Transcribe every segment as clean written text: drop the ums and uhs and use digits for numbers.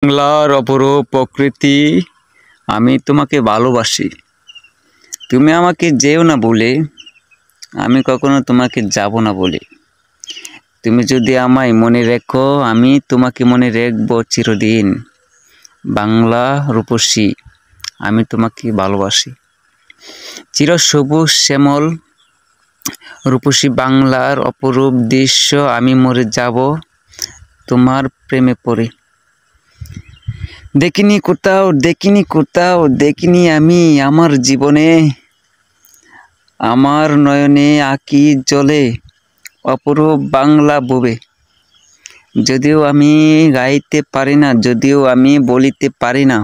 বাংলার অপরূপ প্রকৃতি, আমি তোমাকে ভালোবাসি। তুমি আমাকে যেও না বলে, আমি কখনো তোমাকে যাব না বলে। তুমি যদি আমায় মনে রেখো, আমি তোমাকে মনে রাখবো চিরদিন। বাংলা রূপসী, আমি তোমাকে ভালোবাসি। চিরসবুজ শ্যামল রূপসী বাংলার অপরূপ দৃশ্য, আমি মরে যাব তোমার প্রেমে পড়ে। দেখিনি কোথাও দেখিনি আমি আমার জীবনে। আমার নয়নে আঁকি জ্বলে অপরূপ বাংলা ববে। যদিও আমি গাইতে পারি না, যদিও আমি বলিতে পারি না,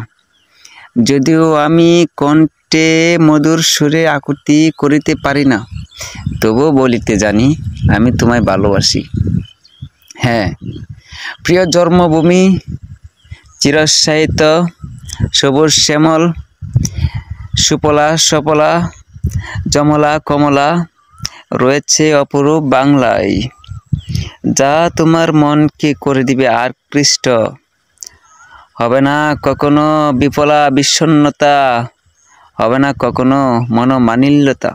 যদিও আমি কণ্ঠে মধুর সুরে আকুতি করিতে পারি না, তবুও বলিতে জানি আমি তোমায় ভালোবাসি। হ্যাঁ, প্রিয় জন্মভূমি, চিরস্থায়িত সবুজ শ্যামল, সুফলা সফলা, যমলা কমলা রয়েছে অপরূপ বাংলায়, যা তোমার মনকে করে দিবে আকৃষ্ট। হবে না কখনো বিফলা বিষণ্ণতা, হবে না কখনো মনোমালিন্যতা।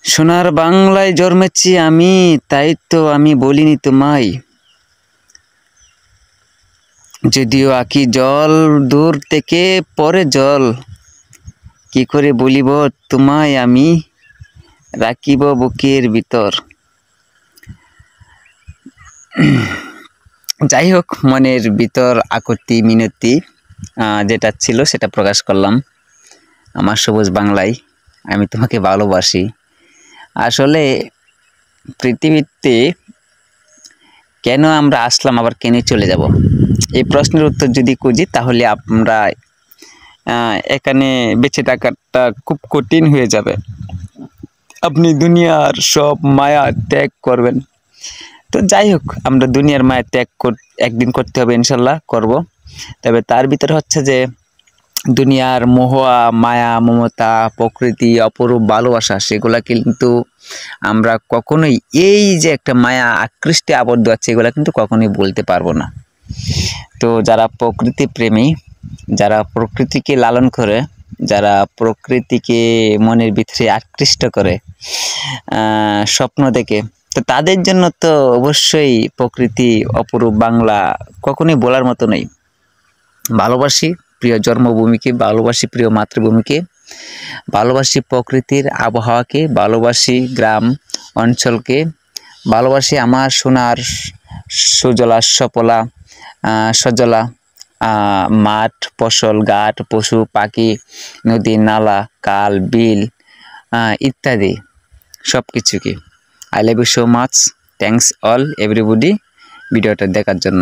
সোনার বাংলায় জন্মেছি আমি, তাই তো আমি বলিনি তোমায়। যদিও আঁকি জল দূর থেকে পরে জল, কি করে বলিব তোমায় আমি, রাখিব বুকের ভিতর। যাই হোক, মনের ভিতর আকুতি মিনতি যেটা ছিল সেটা প্রকাশ করলাম। আমার সবুজ বাংলায়, আমি তোমাকে ভালোবাসি। আসলে পৃথিবীতে কেন আমরা আসলাম, আবার কেন চলে যাব, এই প্রশ্নের উত্তর যদি খুঁজি তাহলে আমরা এখানে বেঁচে থাকাটা খুব কঠিন হয়ে যাবে। আপনি দুনিয়ার সব মায়া ত্যাগ করবেন। তো যাই হোক, আমরা দুনিয়ার মায়া ত্যাগ একদিন করতে হবে, ইনশাল্লাহ করব। তবে তার ভিতরে হচ্ছে যে দুনিয়ার মোহ, মায়া, মমতা, প্রকৃতি, অপরূপ ভালোবাসা, সেগুলা কিন্তু আমরা কখনোই, এই যে একটা মায়া আকৃষ্টে আবদ্ধ আছে, এগুলা কিন্তু কখনোই বলতে পারবো না। তো যারা প্রকৃতি প্রেমী, যারা প্রকৃতিকে লালন করে, যারা প্রকৃতিকে মনের ভিতরে আকৃষ্ট করে স্বপ্ন দেখে, তো তাদের জন্য তো অবশ্যই প্রকৃতি, অপরূপ বাংলা কখনোই বলার মতো নেই। ভালোবাসি প্রিয় জন্মভূমিকে, ভালোবাসি প্রিয় মাতৃভূমিকে, ভালোবাসি প্রকৃতির আবহাওয়াকে, ভালোবাসি গ্রাম অঞ্চলকে, ভালোবাসি আমার সোনার সুজলা সফলা সজলা মাঠ, ফসল, ঘাট, পশু পাখি, নদী নালা, খাল বিল ইত্যাদি সব কিছুকে। I love you so much. Thanks all everybody ভিডিওটা দেখার জন্য।